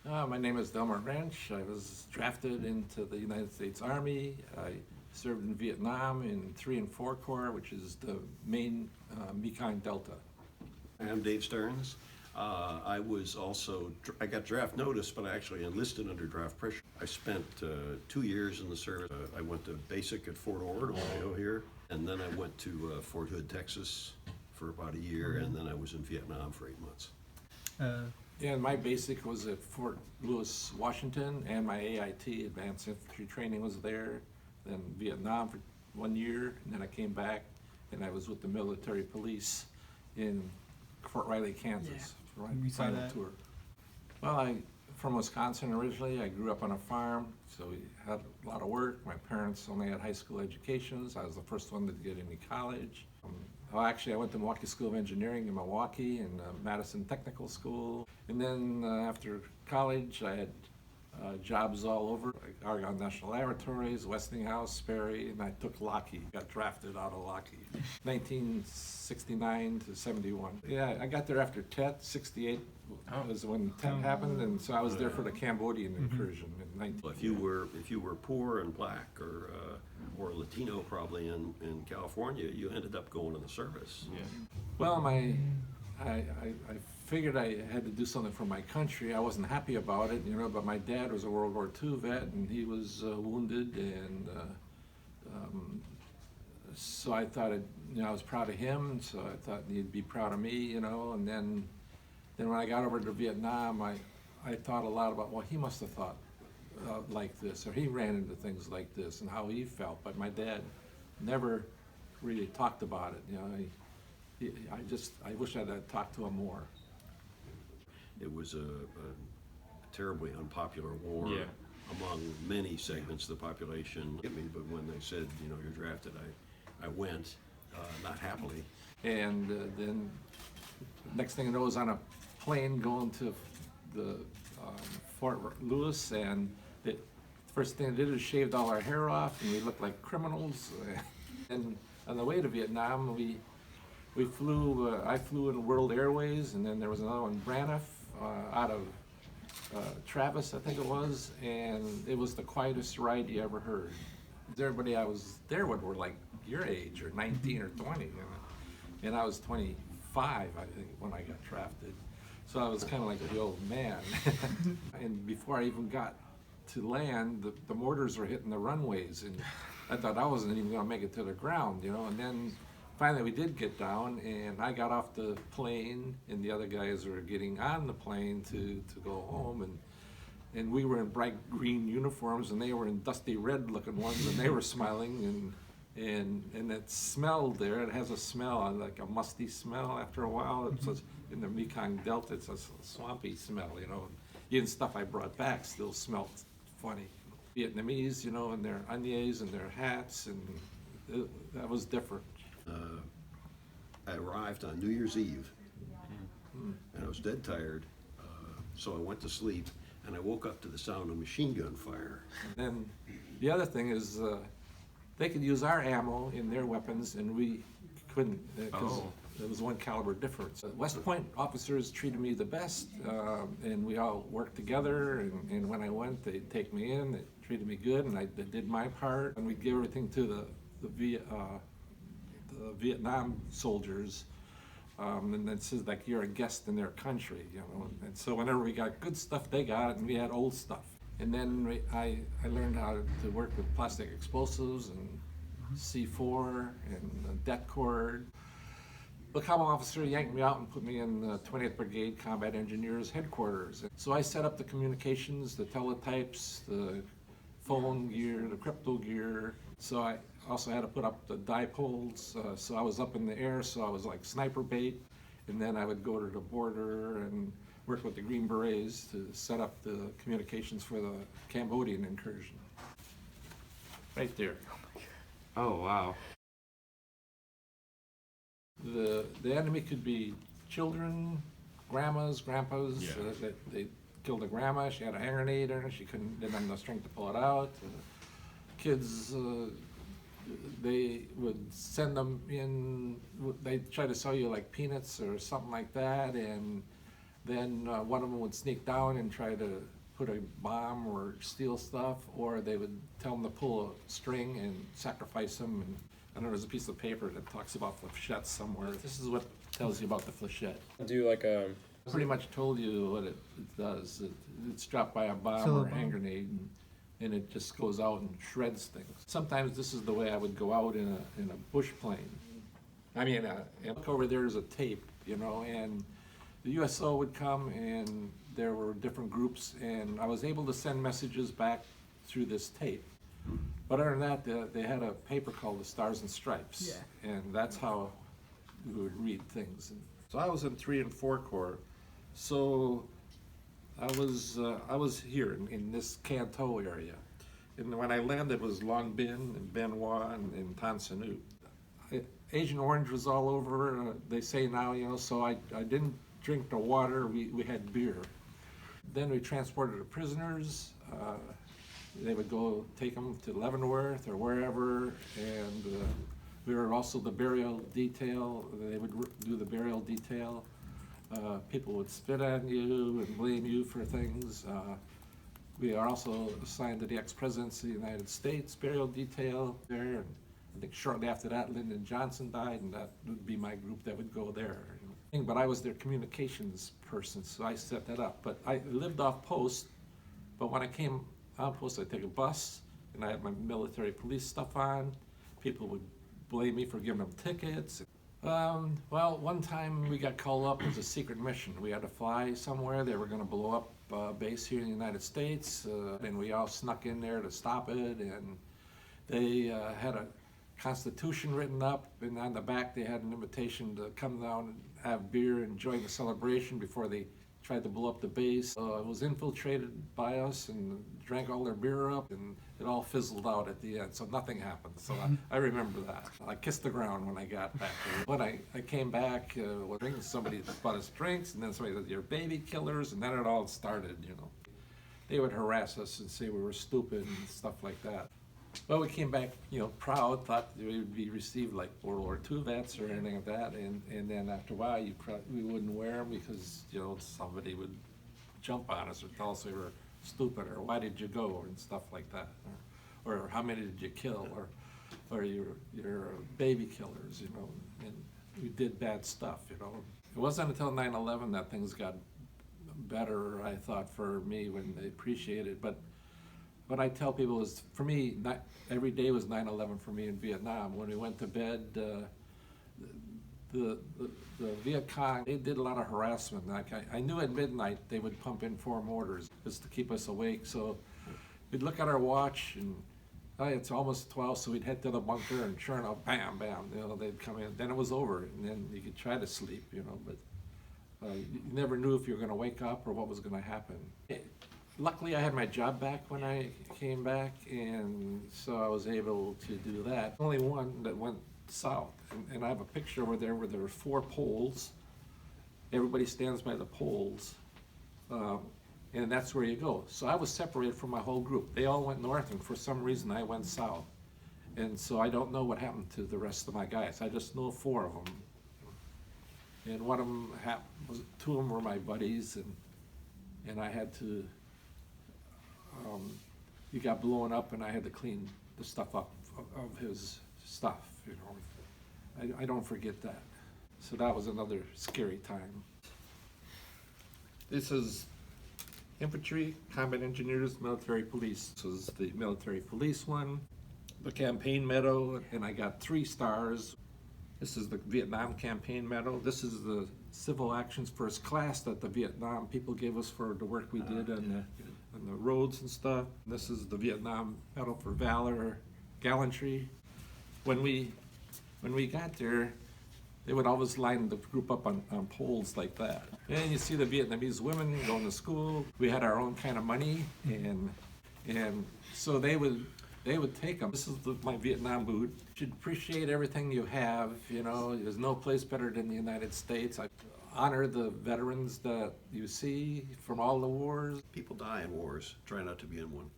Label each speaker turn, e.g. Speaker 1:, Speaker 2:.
Speaker 1: My name is Delmar Ranch. I was drafted into the United States Army. I served in Vietnam in 3 and 4 Corps, which is the main Mekong Delta.
Speaker 2: I'm Dave Stearns. I got draft notice, but I actually enlisted under draft pressure. I spent 2 years in the service. I went to basic at Fort Ord, Ohio here, and then I went to Fort Hood, Texas for about a year, and then I was in Vietnam for 8 months.
Speaker 1: And my basic was at Fort Lewis, Washington, and my AIT, Advanced Infantry Training, was there. Then Vietnam for 1 year, and then I came back, and I was with the military police in Fort Riley, Kansas, for my
Speaker 3: We saw
Speaker 1: final
Speaker 3: that.
Speaker 1: tour. Well, I'm from Wisconsin originally. I grew up on a farm, so we had a lot of work. My parents only had high school educations. I was the first one to get into college. Actually, I went to Milwaukee School of Engineering in Milwaukee and Madison Technical School. And then after college, I had jobs all over, like Argonne National Laboratories, Westinghouse, Sperry, and I took Lockheed, got drafted out of Lockheed. 1969 to 71. Yeah, I got there after Tet. 68 was when Tet happened, and so I was there for the Cambodian incursion in 19.
Speaker 2: Well, if you were poor and black or Latino probably in California, you ended up going in the service.
Speaker 1: Well, I figured I had to do something for my country. I wasn't happy about it, but my dad was a World War II vet, and he was wounded, and so I thought, I was proud of him, so I thought he'd be proud of me, and then when I got over to Vietnam, I thought a lot about, well, he must have thought like this, or he ran into things like this, and how he felt, but my dad never really talked about it, I wish I'd have talked to him more.
Speaker 2: It was a terribly unpopular war among many segments of the population. But when they said, you're drafted, I went, not happily.
Speaker 1: And then next thing I know, I was on a plane going to the Fort Lewis, and the first thing I did is shaved all our hair off, and we looked like criminals. And on the way to Vietnam, we flew. I flew in World Airways, and then there was another one, Braniff, out of Travis, I think it was, and it was the quietest ride you ever heard. Everybody I was there with were like your age, or 19 or 20, and I was 25, I think, when I got drafted. So I was kind of like the old man. And before I even got to land, the mortars were hitting the runways, and I thought I wasn't even going to make it to the ground, and then finally we did get down, and I got off the plane, and the other guys were getting on the plane to go home, and we were in bright green uniforms, and they were in dusty red looking ones, and they were smiling, and it smelled there. It has a smell, like a musty smell after a while. It's just, in the Mekong Delta, it's a swampy smell, Even stuff I brought back still smelled funny. Vietnamese, and their beignets and their hats, and that was different.
Speaker 2: I arrived on New Year's Eve, and I was dead tired, so I went to sleep, and I woke up to the sound of machine gun fire.
Speaker 1: And then the other thing is, they could use our ammo in their weapons, and we couldn't, because there was 1 caliber difference. West Point officers treated me the best, and we all worked together, and when I went, they'd take me in, they treated me good, and I did my part, and we'd give everything to the Vietnam soldiers, and it says like you're a guest in their country, and so whenever we got good stuff, they got it, and we had old stuff. And then I learned how to work with plastic explosives and C4 and det cord. The common officer yanked me out and put me in the 20th Brigade Combat Engineers headquarters. So I set up the communications, the teletypes, the phone gear, the crypto gear. So I also had to put up the dipoles, so I was up in the air, so I was like sniper bait. And then I would go to the border and work with the Green Berets to set up the communications for the Cambodian incursion. Right there.
Speaker 3: Oh, wow.
Speaker 1: The enemy could be children, grandmas, grandpas. They killed a grandma. She had a hand grenade in her. She didn't have enough strength to pull it out. Kids, they would send them in. They try to sell you like peanuts or something like that, and Then one of them would sneak down and try to put a bomb or steal stuff, or they would tell them to pull a string and sacrifice them. And I know there's a piece of paper that talks about flechettes somewhere. This is what tells you about the flechette.
Speaker 3: Do like a
Speaker 1: Pretty much told you what it does. It's dropped by a bomb
Speaker 4: So
Speaker 1: or
Speaker 4: the
Speaker 1: a hand grenade, and it just goes out and shreds things. Sometimes this is the way I would go out in a bush plane. I mean, and look over there is a tape, you know, and the USO would come and there were different groups, and I was able to send messages back through this tape. But other than that, they had a paper called the Stars and Stripes, and that's how we would read things. So I was in 3 and 4 Corps, so I was here in this Canto area. And when I landed, it was Long Bin and Ben Hoa and Tan Son Nhut. Agent Orange was all over, they say now, you know, so I didn't drink the water, we had beer. Then we transported the prisoners. They would go take them to Leavenworth or wherever, and we were also the burial detail. They would do the burial detail. People would spit on you and blame you for things. We are also assigned to the ex-presidents of the United States burial detail there. And I think shortly after that, Lyndon Johnson died, and that would be my group that would go there. But I was their communications person, so I set that up. But I lived off post, but when I came on post, I'd take a bus, and I had my military police stuff on. People would blame me for giving them tickets. Well, one time we got called up as a secret mission. We had to fly somewhere. They were going to blow up a base here in the United States, and we all snuck in there to stop it. And they had a Constitution written up, and on the back they had an invitation to come down and have beer and join the celebration before they tried to blow up the base. It was infiltrated by us and drank all their beer up, and it all fizzled out at the end, so nothing happened. So I remember that. I kissed the ground when I got back there. When I came back, somebody bought us drinks, and then somebody said, "You're baby killers," and then it all started, you know. They would harass us and say we were stupid and stuff like that. Well, we came back, you know, proud, thought we would be received like World War II vets or anything like that, and then after a while, we wouldn't wear them because, you know, somebody would jump on us or tell us we were stupid, or why did you go, and stuff like that, or how many did you kill, or you're baby killers, you know, and we did bad stuff, you know. It wasn't until 9/11 that things got better, I thought, for me, when they appreciated it, but what I tell people is, for me, not every day was 9/11 for me in Vietnam. When we went to bed, the Viet Cong, they did a lot of harassment. Like I knew at midnight they would pump in 4 mortars just to keep us awake. So we'd look at our watch and, oh, it's almost 12, so we'd head to the bunker, and sure enough, bam, bam, you know, they'd come in. Then it was over, and then you could try to sleep, you know, but you never knew if you were gonna wake up or what was gonna happen. Luckily, I had my job back when I came back, and so I was able to do that. Only one that went south, and I have a picture over there where there were 4 poles. Everybody stands by the poles, and that's where you go. So I was separated from my whole group. They all went north, and for some reason I went south. And so I don't know what happened to the rest of my guys. I just know 4 of them. And one of them, 2 of them were my buddies, and I had to, he got blown up, and I had to clean the stuff up of his stuff, you know. I don't forget that. So that was another scary time. This is infantry, combat engineers, military police. This is the military police one, the campaign medal, and I got 3 stars. This is the Vietnam Campaign Medal. This is the Civil Actions First Class that the Vietnam people gave us for the work we did on the roads and stuff. This is the Vietnam Medal for Valor, Gallantry. When we got there, they would always line the group up on poles like that. And you see the Vietnamese women going to school. We had our own kind of money, and so they would take them. This is my Vietnam boot. You should appreciate everything you have, you know. There's no place better than the United States. I honor the veterans that you see from all the wars.
Speaker 2: People die in wars. Try not to be in one.